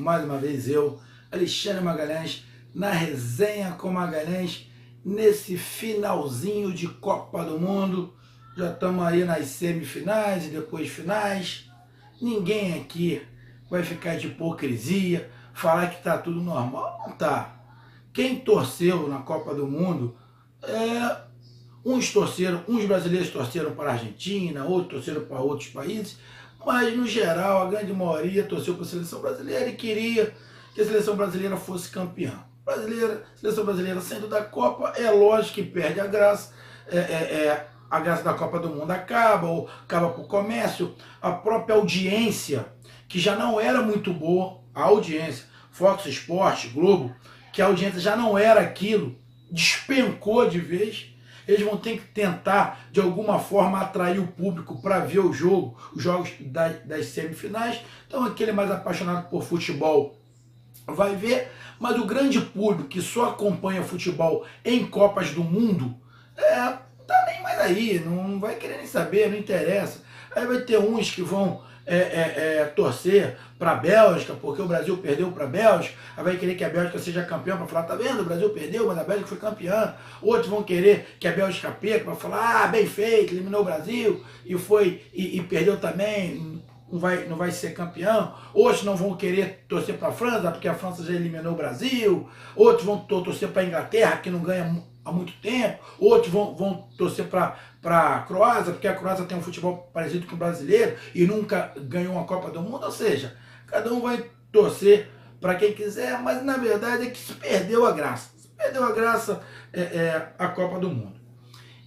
mais uma vez eu, Alexandre Magalhães, na resenha com Magalhães, nesse finalzinho de Copa do Mundo. Já estamos aí nas semifinais e depois finais. Ninguém aqui vai ficar de hipocrisia, falar que está tudo normal. Não tá. Quem torceu na Copa do Mundo, uns brasileiros torceram para a Argentina, outros torceram para outros países, mas no geral a grande maioria torceu para a seleção brasileira e queria que a seleção brasileira fosse campeã. Seleção brasileira saindo da Copa, é lógico que perde a graça, a graça da Copa do Mundo acaba, ou acaba por comércio, a própria audiência, que já não era muito boa, a audiência, Fox Sports, Globo, que a audiência já não era aquilo, despencou de vez. Eles vão ter que tentar, de alguma forma, atrair o público para ver os jogos das semifinais. Então, aquele mais apaixonado por futebol vai ver, mas o grande público que só acompanha futebol em Copas do Mundo, tá nem mais aí, não vai querer nem saber, não interessa. Aí vai ter uns que vão torcer para a Bélgica, porque o Brasil perdeu para a Bélgica, aí vai querer que a Bélgica seja campeã para falar, tá vendo, o Brasil perdeu, mas a Bélgica foi campeã. Outros vão querer que a Bélgica perca para falar, bem feito, eliminou o Brasil e perdeu também, não vai ser campeão. Outros não vão querer torcer para a França, porque a França já eliminou o Brasil. Outros vão torcer para a Inglaterra, que não ganha há muito tempo. Outros vão torcer para a Croácia, porque a Croácia tem um futebol parecido com o brasileiro e nunca ganhou uma Copa do Mundo. Ou seja, cada um vai torcer para quem quiser, mas na verdade é que se perdeu a graça. Se perdeu a graça a Copa do Mundo.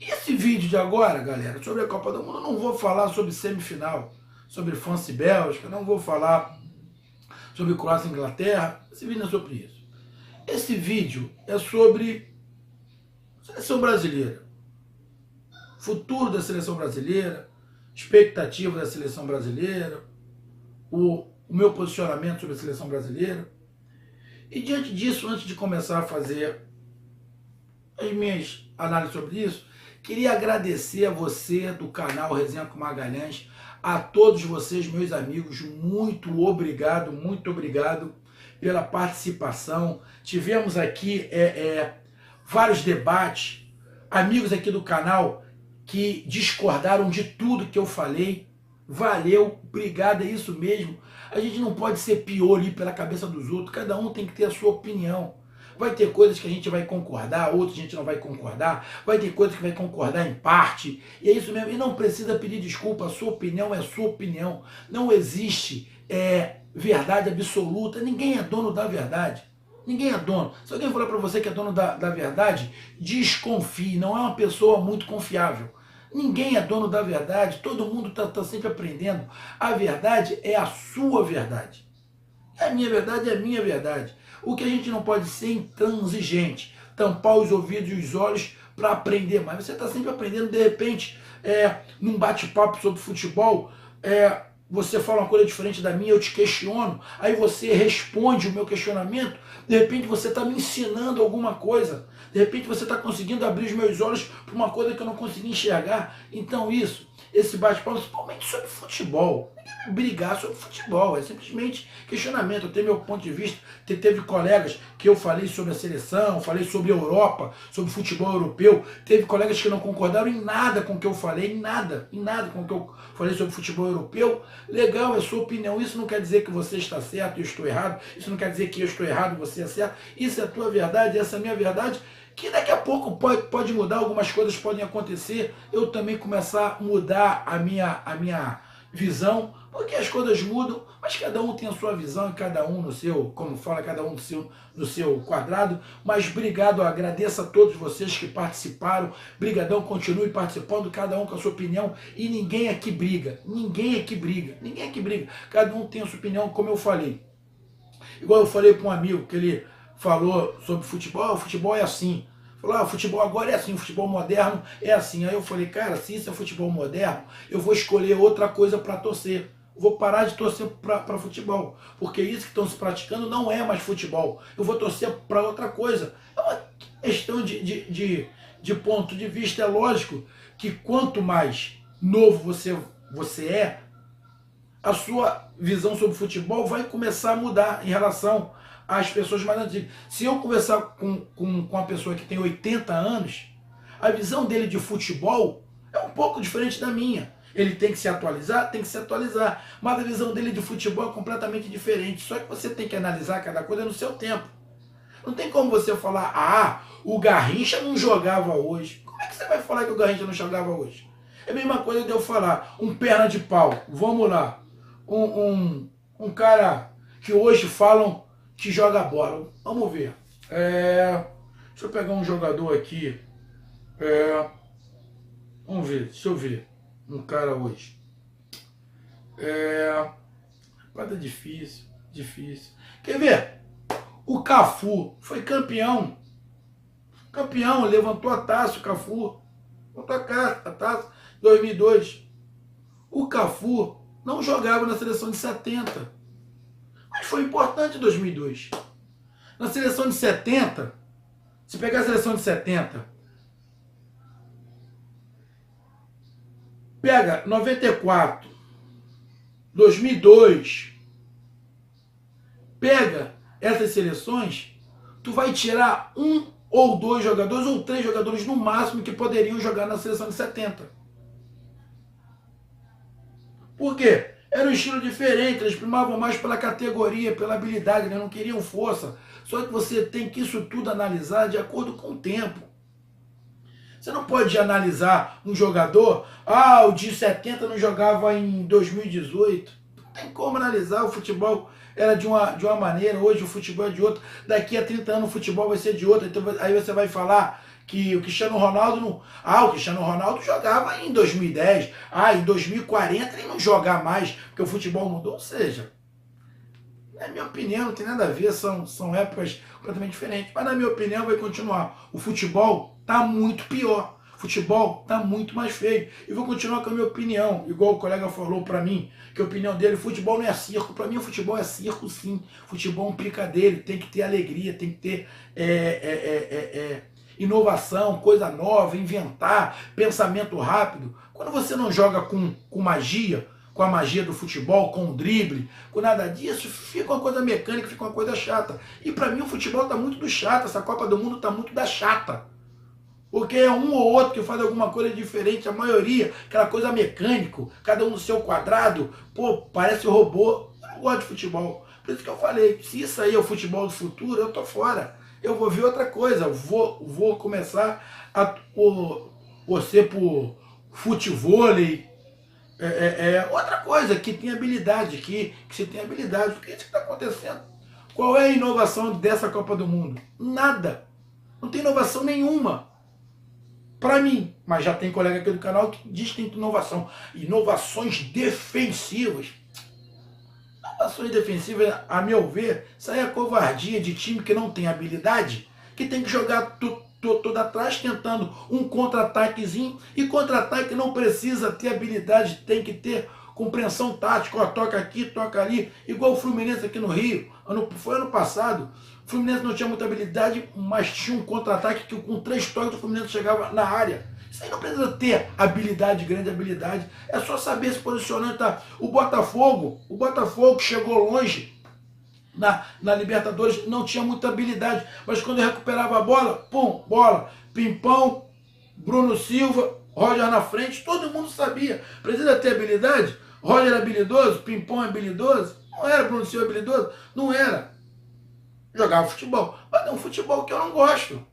E esse vídeo de agora, galera, sobre a Copa do Mundo, eu não vou falar sobre semifinal, sobre França e Bélgica, não vou falar sobre Croácia e Inglaterra. Esse vídeo não é sobre isso. Esse vídeo é sobre seleção brasileira, futuro da seleção brasileira, expectativa da seleção brasileira, o meu posicionamento sobre a seleção brasileira. E diante disso, antes de começar a fazer as minhas análises sobre isso, queria agradecer a você do canal Resenha com Magalhães, a todos vocês, meus amigos, muito obrigado pela participação. Tivemos aqui vários debates, amigos aqui do canal que discordaram de tudo que eu falei. Valeu, obrigado, é isso mesmo. A gente não pode ser piolho pela cabeça dos outros, cada um tem que ter a sua opinião. Vai ter coisas que a gente vai concordar, outras a gente não vai concordar, vai ter coisas que vai concordar em parte, e é isso mesmo. E não precisa pedir desculpa, a sua opinião é sua opinião. Não existe verdade absoluta, ninguém é dono da verdade. Ninguém é dono. Se alguém falar para você que é dono da verdade, desconfie, não é uma pessoa muito confiável. Ninguém é dono da verdade, todo mundo está sempre aprendendo. A verdade é a sua verdade. A minha verdade é a minha verdade. O que a gente não pode ser intransigente, tampar os ouvidos e os olhos para aprender mais. Você está sempre aprendendo, de repente, num bate-papo sobre futebol, você fala uma coisa diferente da minha, eu te questiono, aí você responde o meu questionamento, de repente você está me ensinando alguma coisa, de repente você está conseguindo abrir os meus olhos para uma coisa que eu não consegui enxergar. Então esse bate-papo, principalmente sobre futebol, ninguém vai brigar sobre futebol, é simplesmente questionamento. Eu tenho meu ponto de vista, teve colegas que eu falei sobre a seleção, falei sobre a Europa, sobre futebol europeu, teve colegas que não concordaram em nada com o que eu falei, em nada com o que eu falei sobre futebol europeu. Legal, é sua opinião, isso não quer dizer que você está certo e eu estou errado, isso não quer dizer que eu estou errado e você é certo, isso é a tua verdade, essa é a minha verdade, que daqui a pouco pode mudar, algumas coisas podem acontecer, eu também começar a mudar a minha visão, porque as coisas mudam, mas cada um tem a sua visão e cada um no seu, como fala, cada um no seu quadrado. Mas obrigado, agradeço a todos vocês que participaram, brigadão, continue participando, cada um com a sua opinião, e ninguém aqui briga, cada um tem a sua opinião, como eu falei. Igual eu falei para um amigo que ele falou sobre futebol, o futebol é assim. Falou, o futebol agora é assim, o futebol moderno é assim. Aí eu falei, cara, se isso é futebol moderno, eu vou escolher outra coisa para torcer. Vou parar de torcer para futebol, porque isso que estão se praticando não é mais futebol. Eu vou torcer para outra coisa. É uma questão de ponto de vista. É lógico que quanto mais novo você é, a sua visão sobre futebol vai começar a mudar em relação às pessoas mais antigas. Se eu conversar com uma pessoa que tem 80 anos, a visão dele de futebol é um pouco diferente da minha. Ele tem que se atualizar? Tem que se atualizar. Mas a visão dele de futebol é completamente diferente. Só que você tem que analisar cada coisa no seu tempo. Não tem como você falar, ah, o Garrincha não jogava hoje. Como é que você vai falar que o Garrincha não jogava hoje? É a mesma coisa de eu falar, um perna de pau, vamos lá, um cara que hoje falam que joga bola. Vamos ver. Deixa eu pegar um jogador aqui. Vamos ver, deixa eu ver. Um cara hoje. Mas é difícil, difícil. Quer ver? O Cafu foi campeão. Campeão, levantou a taça, o Cafu. Levantou a taça, 2002. O Cafu não jogava na seleção de 70. Mas foi importante em 2002. Na seleção de 70, se pegar a seleção de 70, pega 94, 2002, pega essas seleções, tu vai tirar um ou dois jogadores, ou três jogadores no máximo que poderiam jogar na seleção de 70. Por quê? Era um estilo diferente, eles primavam mais pela categoria, pela habilidade, eles não queriam força. Só que você tem que isso tudo analisar de acordo com o tempo. Você não pode analisar um jogador, o de 70 não jogava em 2018. Não tem como analisar, o futebol era de uma maneira, hoje o futebol é de outra. Daqui a 30 anos o futebol vai ser de outra. Então aí você vai falar que o Cristiano Ronaldo não... o Cristiano Ronaldo jogava em 2010. Em 2040 ele não joga mais, porque o futebol mudou. Ou seja, na minha opinião, não tem nada a ver, são épocas completamente diferentes. Mas na minha opinião vai continuar. O futebol está muito pior. O futebol está muito mais feio. E vou continuar com a minha opinião. Igual o colega falou para mim, que a opinião dele, futebol não é circo. Para mim o futebol é circo sim. Futebol é um picadeiro, tem que ter alegria, tem que ter inovação, coisa nova, inventar, pensamento rápido. Quando você não joga com magia, com a magia do futebol, com o drible, com nada disso, fica uma coisa mecânica, fica uma coisa chata. E para mim o futebol está muito do chato, essa Copa do Mundo está muito da chata. Porque é um ou outro que faz alguma coisa diferente, a maioria, aquela coisa mecânico, cada um no seu quadrado, parece robô. Eu não gosto de futebol. Por isso que eu falei, se isso aí é o futebol do futuro, eu tô fora. Eu vou ver outra coisa, vou começar a torcer por futevôlei, outra coisa, que tem habilidade, que se tem habilidade. O que é isso que está acontecendo? Qual é a inovação dessa Copa do Mundo? Nada. Não tem inovação nenhuma. Para mim, mas já tem colega aqui do canal que diz que tem inovação. Inovações defensivas. Inovações defensivas, a meu ver, isso aí é covardia de time que não tem habilidade, que tem que jogar todo atrás tentando um contra-ataquezinho, e contra-ataque não precisa ter habilidade, tem que ter compreensão tática, toca aqui, toca ali, igual o Fluminense aqui no Rio, foi ano passado, o Fluminense não tinha muita habilidade, mas tinha um contra-ataque que com 3 toques o Fluminense chegava na área. Isso aí não precisa ter habilidade, grande habilidade, é só saber se posicionar. Tá? O Botafogo chegou longe na Libertadores, não tinha muita habilidade, mas quando recuperava a bola, bola, Pimpão, Bruno Silva, Roger na frente, todo mundo sabia. Precisa ter habilidade? Roger é habilidoso? Pimpão é habilidoso? Não era. Bruno Silva habilidoso? Não era. Jogava futebol, mas é um futebol que eu não gosto.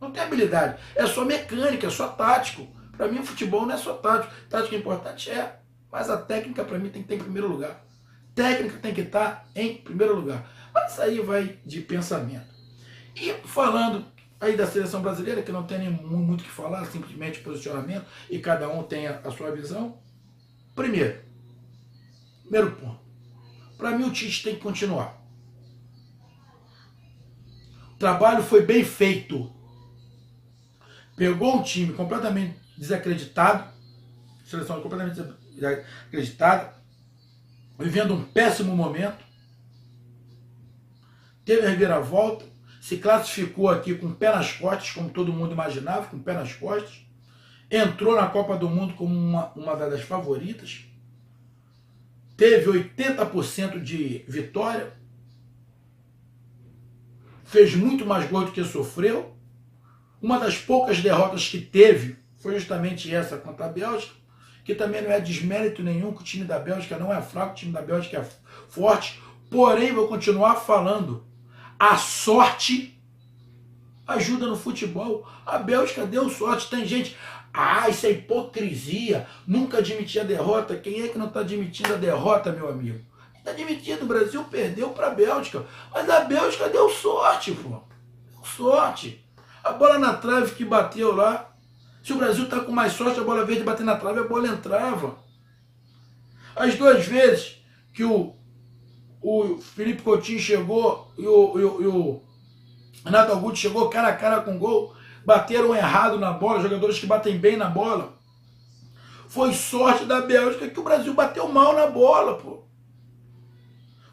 Não tem habilidade, é só mecânica, é só tático. Para mim o futebol não é só tático. Tática é importante, mas a técnica para mim tem que estar em primeiro lugar. Técnica tem que estar em primeiro lugar. Mas isso aí vai de pensamento. E falando aí da seleção brasileira, que não tem nem muito o que falar, simplesmente posicionamento, e cada um tem a sua visão. Primeiro ponto. Para mim o Tite tem que continuar. O trabalho foi bem feito. Pegou um time completamente desacreditado, seleção completamente desacreditada, vivendo um péssimo momento, teve a reviravolta, se classificou aqui com o pé nas costas, como todo mundo imaginava, com o pé nas costas, entrou na Copa do Mundo como uma das favoritas, teve 80% de vitória, fez muito mais gol do que sofreu. Uma das poucas derrotas que teve foi justamente essa contra a Bélgica, que também não é desmérito nenhum, que o time da Bélgica não é fraco, o time da Bélgica é forte, porém, vou continuar falando, a sorte ajuda no futebol. A Bélgica deu sorte, tem gente, isso é hipocrisia, nunca admitir a derrota. Quem é que não está admitindo a derrota, meu amigo? Está admitindo, o Brasil perdeu para a Bélgica, mas a Bélgica deu sorte, pô, deu sorte. A bola na trave que bateu lá, se o Brasil está com mais sorte, a bola verde bater na trave, a bola entrava. As duas vezes que o Felipe Coutinho chegou e o Renato Augusto chegou cara a cara com gol, bateram errado na bola, jogadores que batem bem na bola. Foi sorte da Bélgica que o Brasil bateu mal na bola, pô.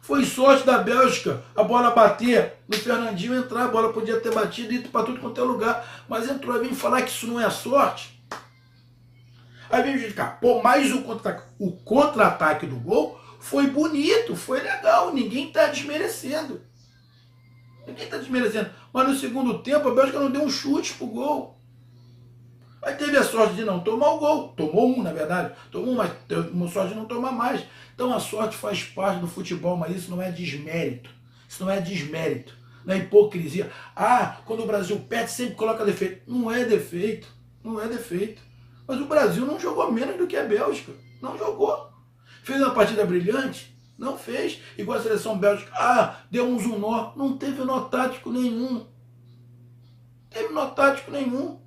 Foi sorte da Bélgica a bola bater no Fernandinho entrar, a bola podia ter batido e ido para tudo quanto é lugar, mas entrou. Aí vem falar que isso não é sorte. Aí vem justificar, pô, mas o contra-ataque do gol foi bonito, foi legal, ninguém está desmerecendo. Ninguém está desmerecendo. Mas no segundo tempo a Bélgica não deu um chute pro gol. Aí teve a sorte de não tomar o gol. Tomou um, na verdade. Tomou um, mas teve uma sorte de não tomar mais. Então a sorte faz parte do futebol, mas isso não é desmérito. Isso não é desmérito. Não é hipocrisia. Quando o Brasil perde, sempre coloca defeito. Não é defeito. Não é defeito. Mas o Brasil não jogou menos do que a Bélgica. Não jogou. Fez uma partida brilhante? Não fez. Igual a seleção bélgica. Deu um nó. Não teve nó tático nenhum. Não teve nó tático nenhum.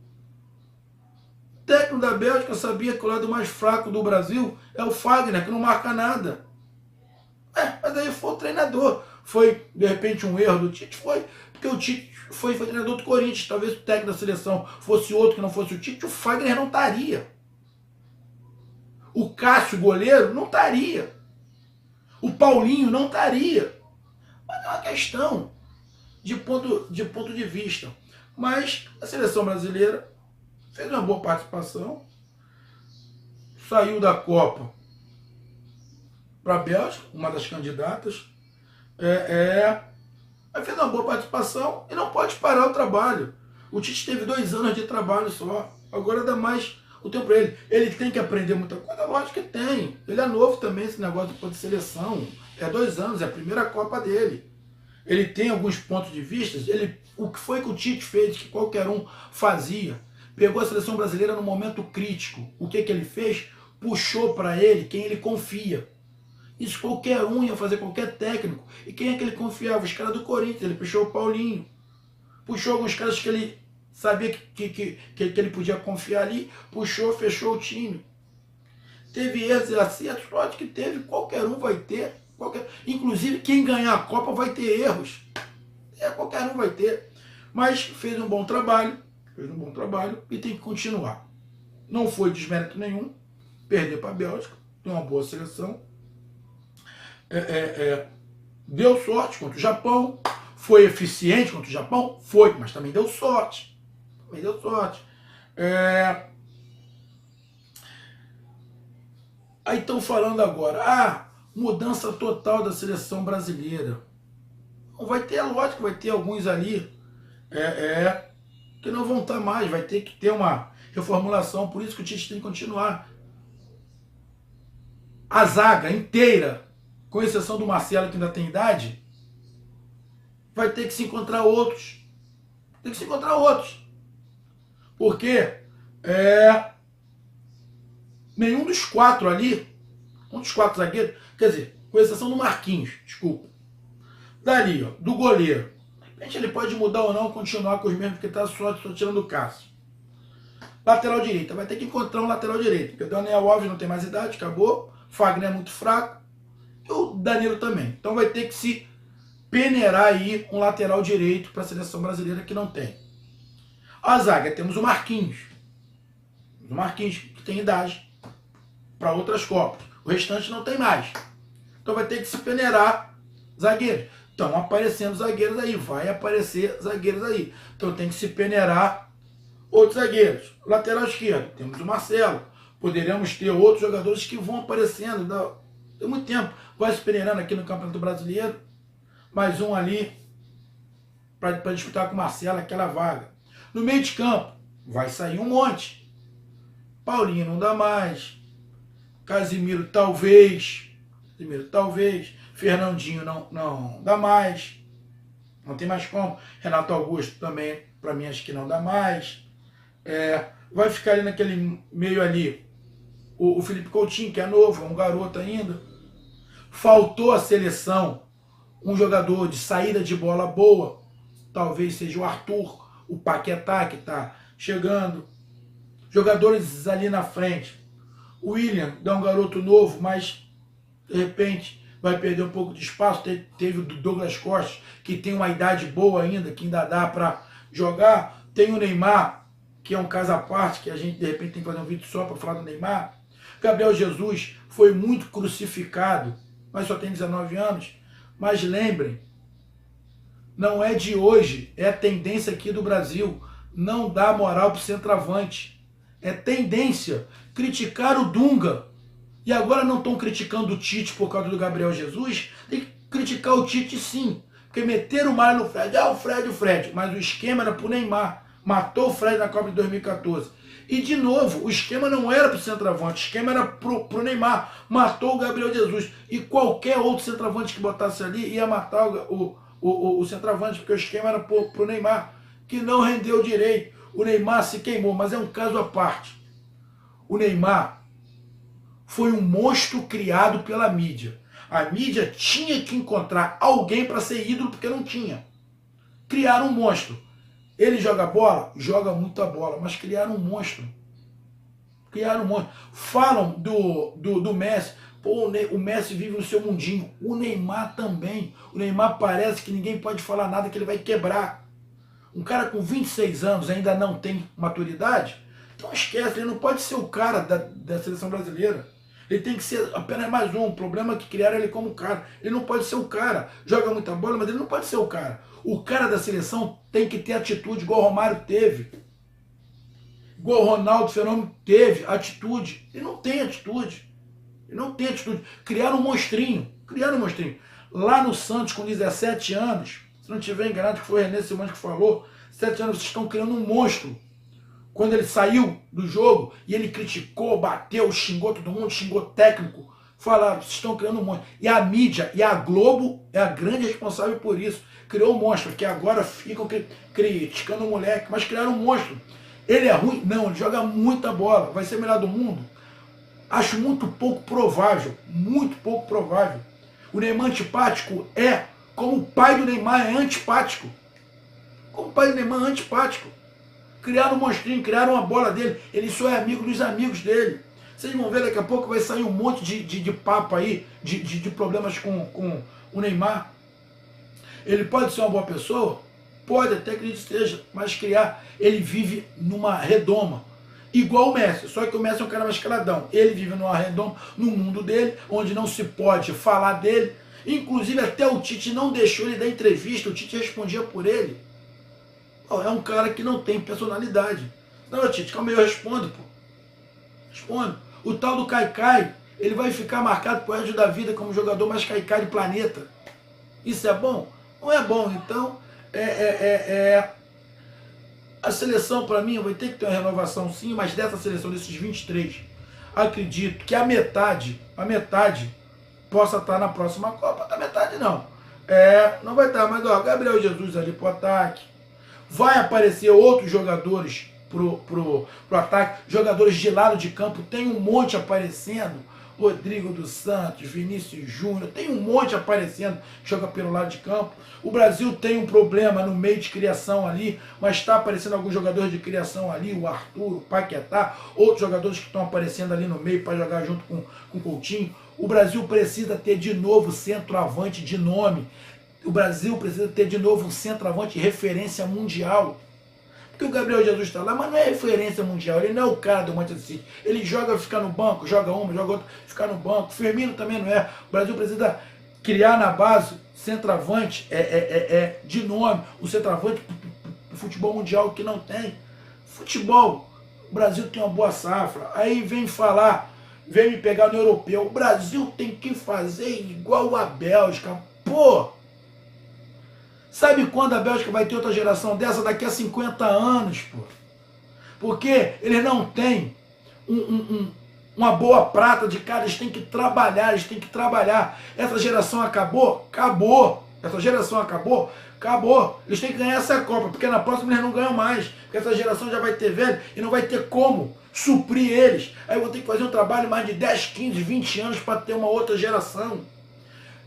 O técnico da Bélgica sabia que o lado mais fraco do Brasil é o Fagner, que não marca nada. Mas aí foi o treinador. Foi, de repente, um erro do Tite? Foi. Porque o Tite foi treinador do Corinthians. Talvez o técnico da seleção fosse outro que não fosse o Tite, o Fagner não estaria. O Cássio, goleiro, não estaria. O Paulinho não estaria. Mas é uma questão de ponto de vista. Mas a seleção brasileira fez uma boa participação. Saiu da Copa para a Bélgica, uma das candidatas. Mas fez uma boa participação e não pode parar o trabalho. O Tite teve 2 anos de trabalho só. Agora dá mais o tempo para ele. Ele tem que aprender muita coisa? Lógico que tem. Ele é novo também, esse negócio de seleção. É 2 anos, é a primeira Copa dele. Ele tem alguns pontos de vista. O que foi que o Tite fez, que qualquer um fazia? Pegou a seleção brasileira no momento crítico. O que ele fez? Puxou para ele quem ele confia. Isso qualquer um ia fazer, qualquer técnico. E quem é que ele confiava? Os caras do Corinthians. Ele puxou o Paulinho. Puxou alguns caras que ele sabia que ele podia confiar ali. Puxou, fechou o time. Teve erros e acertos, pode que teve. Qualquer um vai ter. Inclusive, quem ganhar a Copa vai ter erros. Qualquer um vai ter. Mas fez um bom trabalho. E tem que continuar. Não foi desmérito nenhum perder para a Bélgica. Tem uma boa seleção. Deu sorte contra o Japão. Foi eficiente contra o Japão? Foi, mas também deu sorte. Aí estão falando agora, mudança total da seleção brasileira. Não vai ter, lógico, vai ter alguns ali que não vão estar mais, vai ter que ter uma reformulação, por isso que o Tite tem que continuar. A zaga inteira, com exceção do Marcelo, que ainda tem idade, vai ter que se encontrar outros. Porque nenhum dos 4 ali, um dos 4 zagueiros, quer dizer, com exceção do Marquinhos, desculpa. Dali, do goleiro. De repente ele pode mudar ou não, continuar com os mesmos, porque está só tirando o Cássio. Lateral direita, vai ter que encontrar um lateral direito, porque o Daniel Alves não tem mais idade, acabou. Fagner é muito fraco. E o Danilo também. Então vai ter que se peneirar aí um lateral direito para a seleção brasileira que não tem. A zaga, temos o Marquinhos. Que tem idade para outras Copas. O restante não tem mais. Então vai ter que se peneirar zagueiros. Estão aparecendo zagueiros aí. Vai aparecer zagueiros aí. Então tem que se peneirar outros zagueiros. Lateral esquerdo, temos o Marcelo. Poderemos ter outros jogadores que vão aparecendo Tem muito tempo. Vai se peneirando aqui no Campeonato Brasileiro. Mais um ali para disputar com o Marcelo aquela vaga. No meio de campo, vai sair um monte. Paulinho não dá mais. Casimiro talvez. Fernandinho não dá mais. Não tem mais como. Renato Augusto também, para mim, acho que não dá mais. Vai ficar ali naquele meio ali o Felipe Coutinho, que é novo, é um garoto ainda. Faltou a seleção um jogador de saída de bola boa. Talvez seja o Arthur, o Paquetá, que está chegando. Jogadores ali na frente. O William é um garoto novo, mas de repente vai perder um pouco de espaço. Teve o Douglas Costa, que tem uma idade boa ainda, que ainda dá para jogar. Tem o Neymar, que é um caso à parte, que a gente de repente tem que fazer um vídeo só para falar do Neymar. Gabriel Jesus foi muito crucificado, mas só tem 19 anos. Mas lembrem, não é de hoje, é a tendência aqui do Brasil. Não dá moral para o centroavante. É tendência criticar o Dunga. E agora não estão criticando o Tite por causa do Gabriel Jesus. Tem que criticar o Tite sim. Porque meteram o Mário no Fred. O Fred. Mas o esquema era pro Neymar. Matou o Fred na Copa de 2014. E de novo, o esquema não era pro centroavante. O esquema era pro Neymar. Matou o Gabriel Jesus. E qualquer outro centroavante que botasse ali ia matar o centroavante. Porque o esquema era pro Neymar. Que não rendeu direito. O Neymar se queimou. Mas é um caso à parte. O Neymar foi um monstro criado pela mídia. A mídia tinha que encontrar alguém para ser ídolo, porque não tinha. Criaram um monstro. Ele joga bola? Joga muita bola, mas criaram um monstro. Falam do Messi. Pô, o Messi vive no seu mundinho. O Neymar também. O Neymar parece que ninguém pode falar nada, que ele vai quebrar. Um cara com 26 anos ainda não tem maturidade? Então esquece, ele não pode ser o cara da seleção brasileira. Ele tem que ser apenas mais um. O problema é que criaram ele como cara. Ele não pode ser o cara. Joga muita bola, mas ele não pode ser o cara. O cara da seleção tem que ter atitude, igual o Romário teve. Igual o Ronaldo Fenômeno teve atitude. Ele não tem atitude. Criaram um monstrinho. Lá no Santos, com 17 anos, se não tiver enganado, que foi o René Simões que falou, 7 anos vocês estão criando um monstro. Quando ele saiu do jogo e ele criticou, bateu, xingou todo mundo, xingou técnico, falaram, vocês estão criando um monstro. E a mídia e a Globo é a grande responsável por isso. Criou um monstro, que agora ficam criticando o moleque, mas criaram um monstro. Ele é ruim? Não, ele joga muita bola. Vai ser o melhor do mundo? Acho muito pouco provável. O Neymar antipático é como o pai do Neymar é antipático. Criaram um monstrinho, criaram uma bola dele. Ele só é amigo dos amigos dele. Vocês vão ver, daqui a pouco vai sair um monte de papo aí, de problemas com o Neymar. Ele pode ser uma boa pessoa? Pode, até que ele seja, mas ele vive numa redoma. Igual o Messi, só que o Messi é um cara mais caladão. Ele vive numa redoma, no mundo dele, onde não se pode falar dele. Inclusive até o Tite não deixou ele dar entrevista, o Tite respondia por ele. É um cara que não tem personalidade. Não, Tite, calma aí, eu respondo, pô. Respondo. O tal do Kaikai, ele vai ficar marcado pro resto da vida como jogador mais Kaikai do planeta. Isso é bom? Não é bom. Então, a seleção, para mim, vai ter que ter uma renovação sim, mas dessa seleção, desses 23, acredito que a metade possa estar na próxima Copa. A metade não. Não vai estar, mas Gabriel Jesus ali pro ataque. Vai aparecer outros jogadores pro ataque, jogadores de lado de campo, tem um monte aparecendo. Rodrigo dos Santos, Vinícius Júnior, tem um monte aparecendo que joga pelo lado de campo. O Brasil tem um problema no meio de criação ali, mas está aparecendo alguns jogadores de criação ali, o Arthur, o Paquetá, outros jogadores que estão aparecendo ali no meio para jogar junto com o Coutinho. O Brasil precisa ter de novo centroavante de nome. O Brasil precisa ter de novo um centroavante de referência mundial. Porque o Gabriel Jesus está lá, mas não é referência mundial, ele não é o cara do Manchester City. Ele joga, fica no banco, joga uma, joga outra, fica no banco. Firmino também não é. O Brasil precisa criar na base centroavante de nome, o centroavante do futebol mundial que não tem. Futebol, o Brasil tem uma boa safra. Aí vem falar vem me pegar no europeu. O Brasil tem que fazer igual a Bélgica. Pô! Sabe quando a Bélgica vai ter outra geração dessa? Daqui a 50 anos, pô. Porque eles não têm uma boa prata de cara, eles têm que trabalhar, eles têm que trabalhar. Essa geração acabou? Acabou. Essa geração acabou? Acabou. Eles têm que ganhar essa Copa, porque na próxima eles não ganham mais. Porque essa geração já vai ter velho e não vai ter como suprir eles. Aí vão ter que fazer um trabalho mais de 10, 15, 20 anos para ter uma outra geração.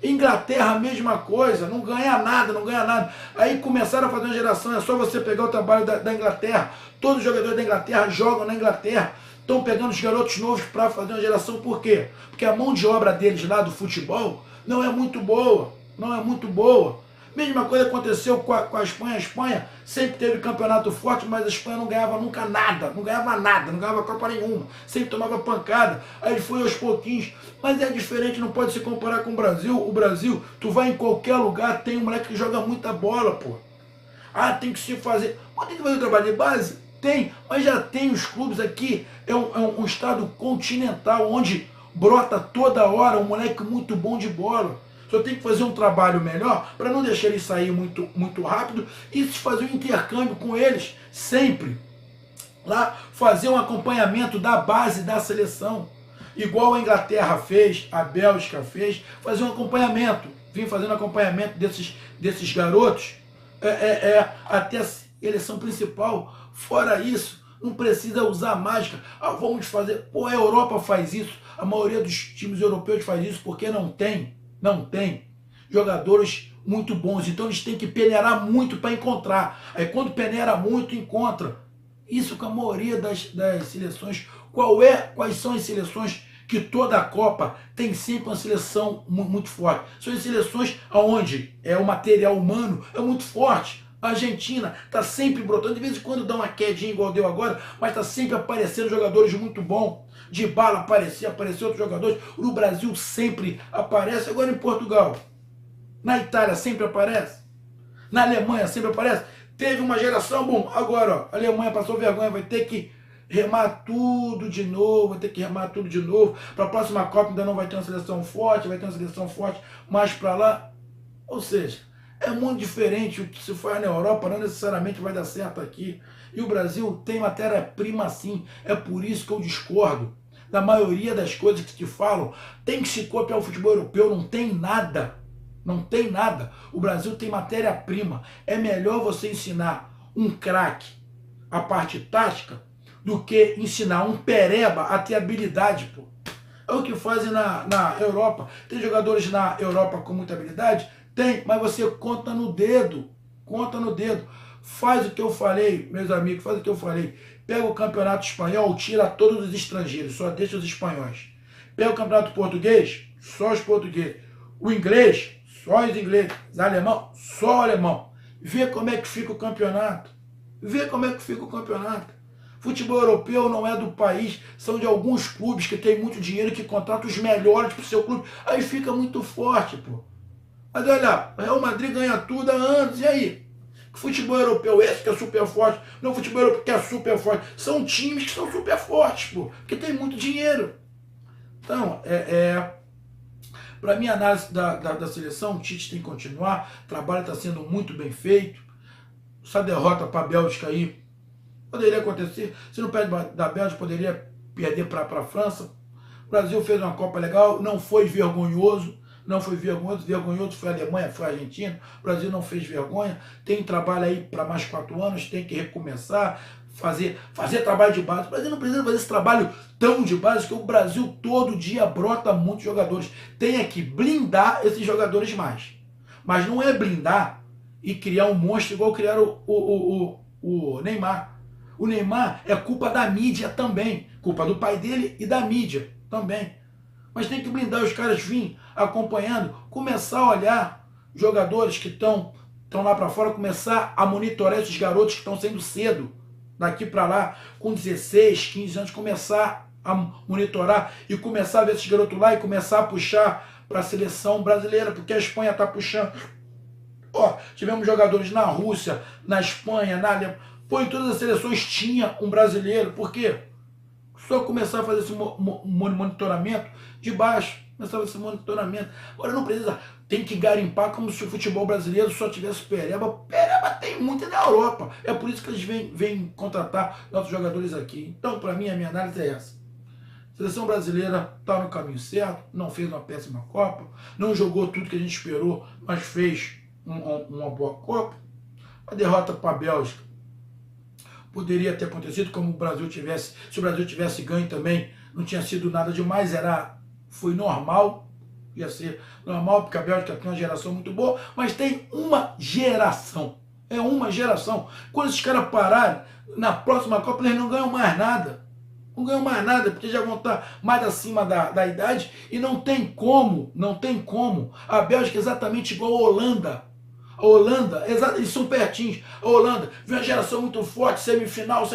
Inglaterra, a mesma coisa, não ganha nada, não ganha nada. Aí começaram a fazer uma geração, é só você pegar o trabalho da Inglaterra. Todos os jogadores da Inglaterra jogam na Inglaterra. Estão pegando os garotos novos para fazer uma geração, por quê? Porque a mão de obra deles lá do futebol não é muito boa, não é muito boa. Mesma coisa aconteceu com a Espanha. A Espanha sempre teve campeonato forte, mas a Espanha não ganhava nunca nada, não ganhava Copa nenhuma, sempre tomava pancada, aí foi aos pouquinhos. Mas é diferente, não pode se comparar com o Brasil. O Brasil, tu vai em qualquer lugar, tem um moleque que joga muita bola, pô. Ah, tem que se fazer. Mas tem que fazer o trabalho de base? Tem, mas já tem os clubes aqui, é um estado continental, onde brota toda hora um moleque muito bom de bola. Só tem que fazer um trabalho melhor para não deixar eles sair muito rápido e fazer um intercâmbio com eles sempre. Lá fazer um acompanhamento da base da seleção. Igual a Inglaterra fez, a Bélgica fez, fazer um acompanhamento. Vim fazendo acompanhamento desses garotos até a eleição principal. Fora isso, não precisa usar mágica. Ah, vamos fazer. Pô, a Europa faz isso. A maioria dos times europeus faz isso porque não tem jogadores muito bons. Então eles têm que peneirar muito para encontrar. Aí quando peneira muito, encontra. Isso com a maioria das seleções. Quais são as seleções que toda a Copa tem sempre uma seleção muito forte? São as seleções onde o material humano é muito forte. A Argentina está sempre brotando, de vez em quando dá uma quedinha igual deu agora, mas está sempre aparecendo jogadores muito bons. Dybala apareceu outros jogadores. No Brasil sempre aparece, agora em Portugal. Na Itália sempre aparece. Na Alemanha sempre aparece. Teve uma geração, bom, agora ó, a Alemanha passou vergonha, vai ter que remar tudo de novo, Para a próxima Copa ainda não vai ter uma seleção forte, vai ter uma seleção forte mais para lá. Ou seja, é muito diferente. O que se faz na Europa não necessariamente vai dar certo aqui. E o Brasil tem matéria-prima sim. É por isso que eu discordo da maioria das coisas que te falam. Tem que se copiar o futebol europeu, não tem nada. Não tem nada. O Brasil tem matéria-prima. É melhor você ensinar um craque a parte tática do que ensinar um pereba a ter habilidade, pô. É o que fazem na Europa. Tem jogadores na Europa com muita habilidade? Tem, mas você conta no dedo. Conta no dedo. Faz o que eu falei, meus amigos, faz o que eu falei. Pega o campeonato espanhol, tira todos os estrangeiros, só deixa os espanhóis. Pega o campeonato português, só os portugueses. O inglês, só os ingleses. O alemão, só o alemão. Vê como é que fica o campeonato. Vê como é que fica o campeonato. Futebol europeu não é do país, são de alguns clubes que têm muito dinheiro, que contratam os melhores para o seu clube. Aí fica muito forte, pô. Mas olha, o Real Madrid ganha tudo há anos, e aí? Que futebol europeu esse que é super forte? Não, futebol europeu que é super forte. São times que são super fortes, pô, porque tem muito dinheiro. Então, para mim, a análise da seleção, o Tite tem que continuar, o trabalho está sendo muito bem feito. Essa derrota para a Bélgica aí poderia acontecer. Se não perde da Bélgica, poderia perder para a França. O Brasil fez uma Copa legal, não foi vergonhoso. Não foi vergonhoso foi a Alemanha, foi a Argentina. O Brasil não fez vergonha. Tem trabalho aí para mais 4 anos, tem que recomeçar, fazer trabalho de base. O Brasil não precisa fazer esse trabalho tão de base, que o Brasil todo dia brota muitos jogadores. Tem que blindar esses jogadores mais. Mas não é blindar e criar um monstro igual criaram o Neymar. O Neymar é culpa da mídia também. Culpa do pai dele e da mídia também. Mas tem que blindar os caras, vir acompanhando, começar a olhar jogadores que estão lá para fora, começar a monitorar esses garotos que estão saindo cedo, daqui para lá, com 16, 15 anos, começar a monitorar e começar a ver esses garotos lá e começar a puxar para a seleção brasileira, porque a Espanha está puxando. Ó, tivemos jogadores na Rússia, na Espanha, na Alemanha. Pô, em todas as seleções tinha um brasileiro. Por quê? Só começar a fazer esse monitoramento de baixo. Começar a fazer esse monitoramento. Agora não precisa, tem que garimpar como se o futebol brasileiro só tivesse pereba. Pereba tem muito na Europa. É por isso que eles vêm contratar nossos jogadores aqui. Então, para mim, a minha análise é essa. A seleção brasileira está no caminho certo, não fez uma péssima Copa, não jogou tudo que a gente esperou, mas fez uma boa Copa. A derrota para a Bélgica poderia ter acontecido como o Brasil tivesse, se o Brasil tivesse ganho também, não tinha sido nada demais, foi normal, ia ser normal, porque a Bélgica tem uma geração muito boa, mas tem uma geração, é uma geração. Quando esses caras pararem, na próxima Copa eles não ganham mais nada. Não ganham mais nada, porque já vão estar mais acima da idade e não tem como. A Bélgica é exatamente igual a Holanda. A Holanda, eles são pertinhos. A Holanda viu uma geração muito forte, semifinal,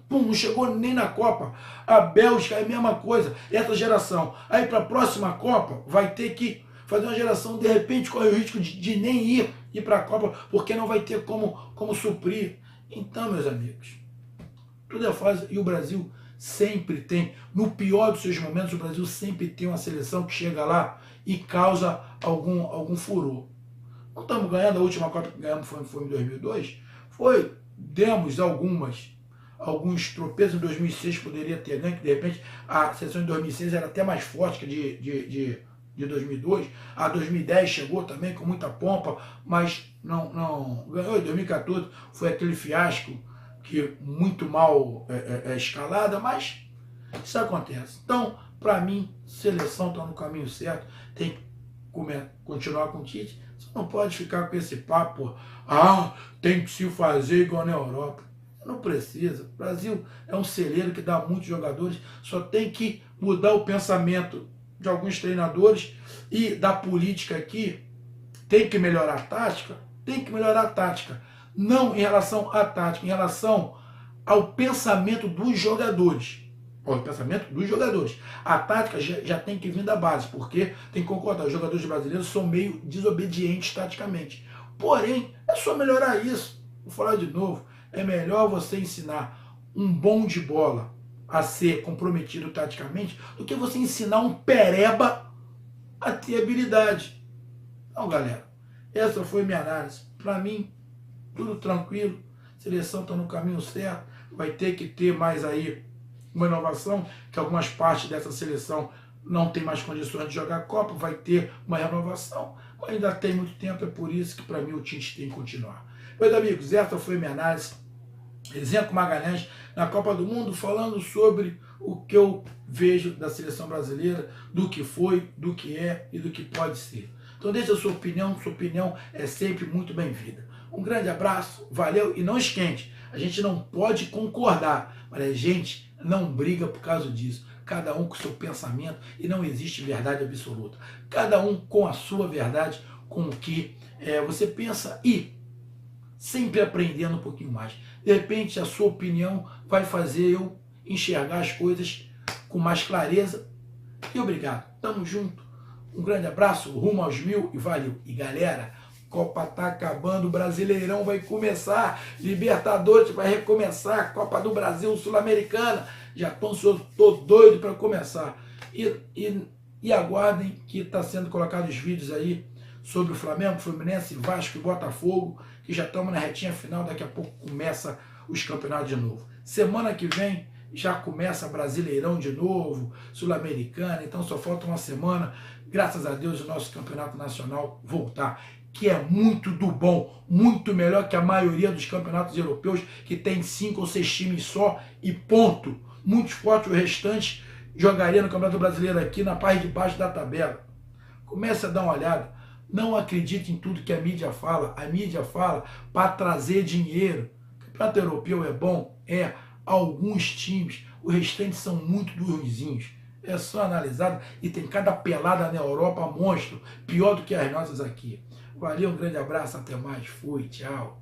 pum, não chegou nem na Copa. A Bélgica é a mesma coisa, essa geração. Aí para a próxima Copa vai ter que fazer uma geração, de repente corre o risco de nem ir para a Copa, porque não vai ter como suprir. Então, meus amigos, tudo é fácil e o Brasil sempre tem, no pior dos seus momentos, o Brasil sempre tem uma seleção que chega lá e causa algum furor. Não estamos ganhando, a última Copa que ganhamos foi em 2002, demos alguns tropeços. Em 2006 poderia ter ganho, que de repente a seleção de 2006 era até mais forte que de 2002, a 2010 chegou também com muita pompa, mas não ganhou. Em 2014 foi aquele fiasco que muito mal escalada, mas isso acontece. Então, para mim, seleção está no caminho certo, tem que continuar com o Tite. Você não pode ficar com esse papo, tem que se fazer igual na Europa. Não precisa. O Brasil é um celeiro que dá muitos jogadores, só tem que mudar o pensamento de alguns treinadores e da política aqui. Tem que melhorar a tática, não em relação à tática, em relação ao pensamento dos jogadores. A tática já tem que vir da base, porque tem que concordar, os jogadores brasileiros são meio desobedientes taticamente. Porém, é só melhorar isso. Vou falar de novo, é melhor você ensinar um bom de bola a ser comprometido taticamente do que você ensinar um pereba a ter habilidade. Então, galera, essa foi minha análise. Para mim, tudo tranquilo, a seleção está no caminho certo, vai ter que ter mais aí uma inovação, que algumas partes dessa seleção não tem mais condições de jogar a Copa, vai ter uma renovação, mas ainda tem muito tempo, é por isso que para mim o Tite tem que continuar. Meus amigos, essa foi minha análise. Ezenco Magalhães na Copa do Mundo, falando sobre o que eu vejo da seleção brasileira, do que foi, do que é e do que pode ser. Então deixa a sua opinião é sempre muito bem-vinda. Um grande abraço, valeu e não esquente, a gente não pode concordar, mas a gente não briga por causa disso. Cada um com o seu pensamento e não existe verdade absoluta. Cada um com a sua verdade, com o que você pensa e sempre aprendendo um pouquinho mais. De repente a sua opinião vai fazer eu enxergar as coisas com mais clareza. E obrigado. Tamo junto. Um grande abraço, rumo aos 1000 e valeu. E galera, Copa tá acabando, o Brasileirão vai começar, Libertadores vai recomeçar, Copa do Brasil, Sul-Americana, já tô doido para começar. E aguardem que está sendo colocados os vídeos aí sobre o Flamengo, Fluminense, Vasco e Botafogo, que já estamos na retinha final, daqui a pouco começa os campeonatos de novo. Semana que vem já começa Brasileirão de novo, Sul-Americana, então só falta uma semana, graças a Deus, o nosso campeonato nacional voltar, que é muito do bom, muito melhor que a maioria dos campeonatos europeus, que tem 5 ou 6 times só e ponto. Muito forte o restante jogaria no Campeonato Brasileiro aqui na parte de baixo da tabela. Comece a dar uma olhada. Não acredite em tudo que a mídia fala. A mídia fala para trazer dinheiro. O Campeonato Europeu é bom? É. Alguns times, o restante são muito ruinzinhos. É só analisado e tem cada pelada na Europa monstro, pior do que as nossas aqui. Valeu, um grande abraço, até mais, fui, tchau.